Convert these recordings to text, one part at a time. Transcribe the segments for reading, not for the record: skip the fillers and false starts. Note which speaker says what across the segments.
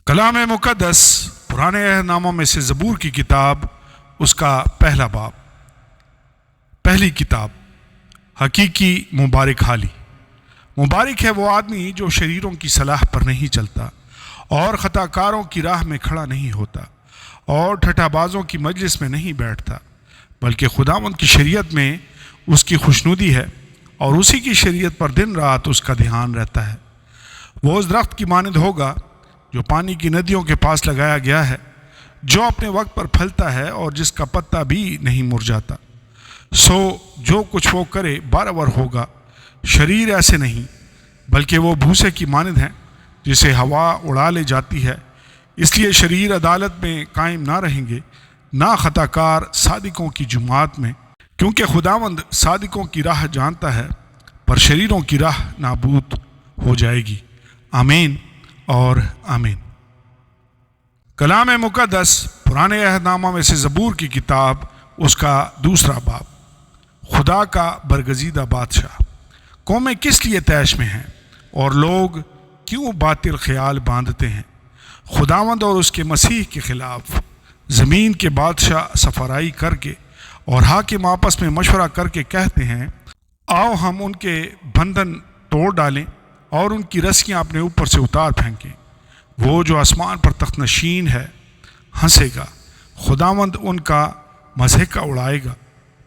Speaker 1: کلام مقدس پرانے عہد ناموں میں سے زبور کی کتاب، اس کا پہلا باب۔ پہلی کتاب، حقیقی مبارک حالی۔ مبارک ہے وہ آدمی جو شریروں کی صلاح پر نہیں چلتا اور خطا کاروں کی راہ میں کھڑا نہیں ہوتا اور ٹھٹھا بازوں کی مجلس میں نہیں بیٹھتا، بلکہ خداوند کی شریعت میں اس کی خوشنودی ہے اور اسی کی شریعت پر دن رات اس کا دھیان رہتا ہے۔ وہ اس درخت کی مانند ہوگا جو پانی کی ندیوں کے پاس لگایا گیا ہے، جو اپنے وقت پر پھلتا ہے اور جس کا پتا بھی نہیں مرجھاتا۔ سو جو کچھ وہ کرے برابر ہوگا۔ شریر ایسے نہیں، بلکہ وہ بھوسے کی مانند ہیں جسے ہوا اڑا لے جاتی ہے۔ اس لیے شریر عدالت میں قائم نہ رہیں گے، نہ خطا کار صادقوں کی جماعت میں، کیونکہ خداوند صادقوں کی راہ جانتا ہے، پر شریروں کی راہ نابود ہو جائے گی۔ آمین اور آمین۔ کلام مقدس پرانے عہد نامہ میں سے زبور کی کتاب، اس کا دوسرا باب۔ خدا کا برگزیدہ بادشاہ۔ قومیں کس لیے طیش میں ہیں اور لوگ کیوں باطل خیال باندھتے ہیں؟ خداوند اور اس کے مسیح کے خلاف زمین کے بادشاہ سفرائی کر کے اور حاکم آپس میں مشورہ کر کے کہتے ہیں، آؤ ہم ان کے بندھن توڑ ڈالیں اور ان کی رسیاں اپنے اوپر سے اتار پھینکیں۔ وہ جو آسمان پر تخت نشین ہے ہنسے گا، خداوند ان کا مضحکہ اڑائے گا۔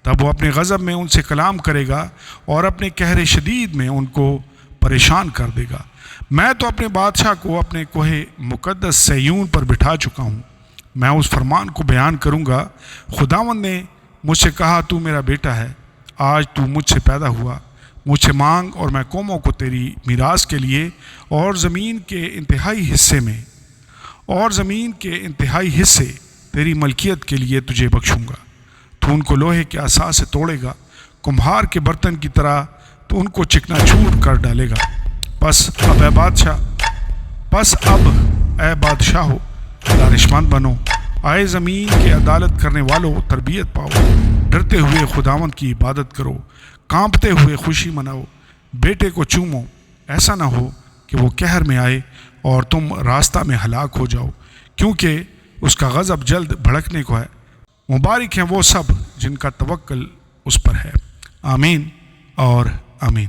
Speaker 1: تب وہ اپنے غضب میں ان سے کلام کرے گا اور اپنے قہر شدید میں ان کو پریشان کر دے گا۔ میں تو اپنے بادشاہ کو اپنے کوہ مقدس صہیون پر بٹھا چکا ہوں، میں اس فرمان کو بیان کروں گا۔ خداوند نے مجھ سے کہا، تو میرا بیٹا ہے، آج تو مجھ سے پیدا ہوا۔ مجھ سے مانگ اور میں قوموں کو تیری میراث کے لیے اور زمین کے انتہائی حصے تیری ملکیت کے لیے تجھے بخشوں گا۔ تو ان کو لوہے کے عصا سے توڑے گا، کمہار کے برتن کی طرح تو ان کو چکنا چور کر ڈالے گا۔ پس اب اے بادشاہو دانشمند بنو، آئے زمین کے عدالت کرنے والوں تربیت پاؤ۔ ڈرتے ہوئے خداوند کی عبادت کرو، کانپتے ہوئے خوشی مناؤ۔ بیٹے کو چومو، ایسا نہ ہو کہ وہ قہر میں آئے اور تم راستہ میں ہلاک ہو جاؤ، کیونکہ اس کا غضب جلد بھڑکنے کو ہے۔ مبارک ہیں وہ سب جن کا توکل اس پر ہے۔ آمین اور آمین۔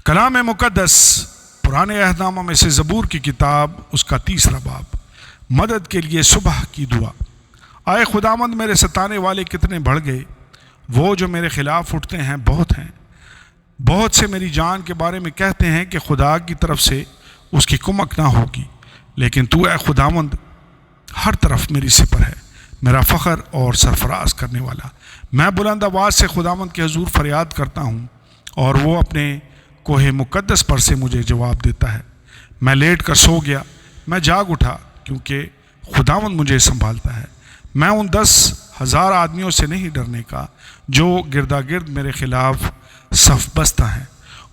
Speaker 1: کلام مقدس پرانے عہد نامہ میں سے زبور کی کتاب، اس کا تیسرا باب۔ مدد کے لیے صبح کی دعا۔ آئے خداوند، میرے ستانے والے کتنے بڑھ گئے، وہ جو میرے خلاف اٹھتے ہیں بہت ہیں۔ بہت سے میری جان کے بارے میں کہتے ہیں کہ خدا کی طرف سے اس کی کمک نہ ہوگی، لیکن تو اے خداوند ہر طرف میری سپر ہے، میرا فخر اور سرفراز کرنے والا۔ میں بلند آواز سے خداوند کے حضور فریاد کرتا ہوں اور وہ اپنے کوہ مقدس پر سے مجھے جواب دیتا ہے۔ میں لیٹ کر سو گیا، میں جاگ اٹھا، کیونکہ خداوند مجھے سنبھالتا ہے۔ میں ان 10,000 آدمیوں سے نہیں ڈرنے کا جو گردا گرد میرے خلاف صف بستہ ہیں۔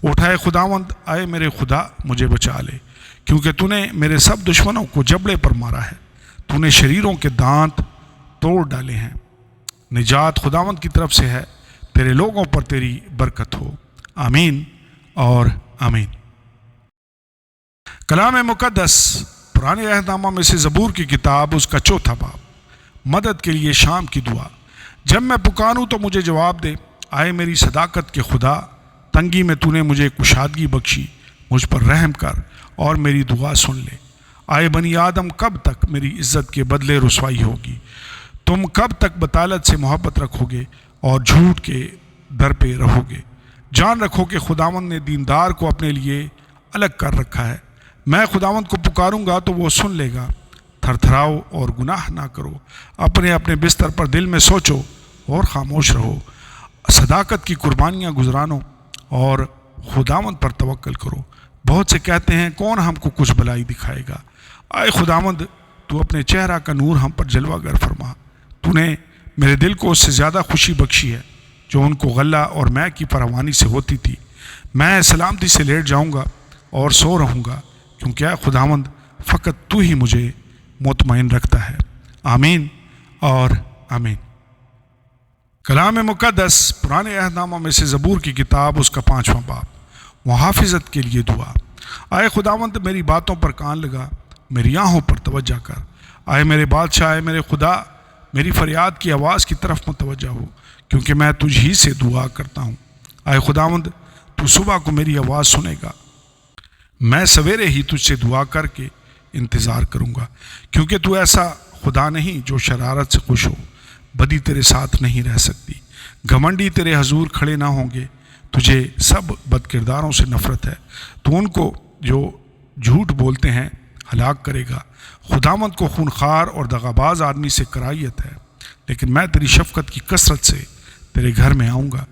Speaker 1: اٹھائے خداوند، آئے میرے خدا مجھے بچا لے، کیونکہ تو نے میرے سب دشمنوں کو جبڑے پر مارا ہے، تو نے شریروں کے دانت توڑ ڈالے ہیں۔ نجات خداوند کی طرف سے ہے، تیرے لوگوں پر تیری برکت ہو۔ آمین اور آمین۔ کلام مقدس پرانے عہد نامہ میں سے زبور کی کتاب، اس کا چوتھا باب۔ مدد کے لیے شام کی دعا۔ جب میں پکاروں تو مجھے جواب دے، آئے میری صداقت کے خدا، تنگی میں تو نے مجھے کشادگی بخشی، مجھ پر رحم کر اور میری دعا سن لے۔ آئے بنی آدم، کب تک میری عزت کے بدلے رسوائی ہوگی؟ تم کب تک بطالت سے محبت رکھو گے اور جھوٹ کے در پہ رہو گے؟ جان رکھو کہ خداوند نے دیندار کو اپنے لیے الگ کر رکھا ہے۔ میں خداوند کو پکاروں گا تو وہ سن لے گا۔ تھرتھراؤ اور گناہ نہ کرو، اپنے اپنے بستر پر دل میں سوچو اور خاموش رہو۔ صداقت کی قربانیاں گزرانو اور خداوند پر توکل کرو۔ بہت سے کہتے ہیں، کون ہم کو کچھ بھلائی دکھائے گا؟ آئے خداوند، تو اپنے چہرہ کا نور ہم پر جلوہ گر فرما۔ تو نے میرے دل کو اس سے زیادہ خوشی بخشی ہے جو ان کو غلہ اور مے کی فراوانی سے ہوتی تھی۔ میں سلامتی سے لیٹ جاؤں گا اور سو رہوں گا، کیونکہ اے خداوند فقط تو ہی مجھے مطمئن رکھتا ہے۔ آمین اور آمین۔ کلام مقدس پرانے عہد نامہ میں سے زبور کی کتاب، اس کا 5واں باب۔ محافظت کے لیے دعا۔ آئے خداوند میری باتوں پر کان لگا، میری آنکھوں پر توجہ کر۔ آئے میرے بادشاہ، آئے میرے خدا، میری فریاد کی آواز کی طرف متوجہ ہو، کیونکہ میں تجھ ہی سے دعا کرتا ہوں۔ آئے خداوند تو صبح کو میری آواز سنے گا، میں سویرے ہی تجھ سے دعا کر کے انتظار کروں گا، کیونکہ تو ایسا خدا نہیں جو شرارت سے خوش ہو، بدی تیرے ساتھ نہیں رہ سکتی، گھمنڈی تیرے حضور کھڑے نہ ہوں گے، تجھے سب بد کرداروں سے نفرت ہے، تو ان کو جو جھوٹ بولتے ہیں ہلاک کرے گا۔ خداوند کو خونخوار اور دغاباز آدمی سے کراہیت ہے، لیکن میں تیری شفقت کی کثرت سے تیرے گھر میں آؤں گا،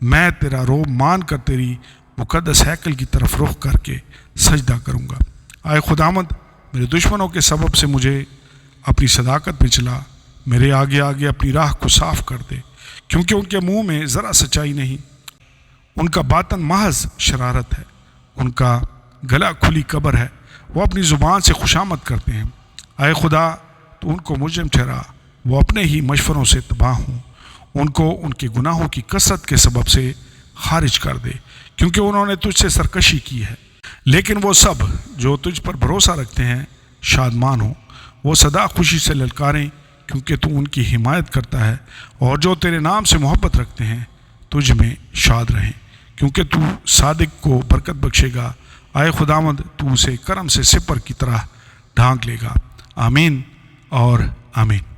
Speaker 1: میں تیرا روب مان کر تیری مقدس ہیکل کی طرف رخ کر کے سجدہ کروں گا۔ آئے خداوند میرے دشمنوں کے سبب سے مجھے اپنی صداقت میں چلا، میرے آگے آگے اپنی راہ کو صاف کر دے، کیونکہ ان کے منہ میں ذرا سچائی نہیں، ان کا باطن محض شرارت ہے، ان کا گلا کھلی قبر ہے، وہ اپنی زبان سے خوشامد کرتے ہیں۔ اے خدا تو ان کو مجرم ٹھہرا، وہ اپنے ہی مشوروں سے تباہ ہوں، ان کو ان کے گناہوں کی کثرت کے سبب سے خارج کر دے، کیونکہ انہوں نے تجھ سے سرکشی کی ہے۔ لیکن وہ سب جو تجھ پر بھروسہ رکھتے ہیں شادمان ہوں، وہ سدا خوشی سے للکاریں، کیونکہ تو ان کی حمایت کرتا ہے، اور جو تیرے نام سے محبت رکھتے ہیں تجھ میں شاد رہیں، کیونکہ تو صادق کو برکت بخشے گا۔ اے خداوند تو اسے کرم سے سپر کی طرح ڈھانک لے گا۔ آمین اور آمین۔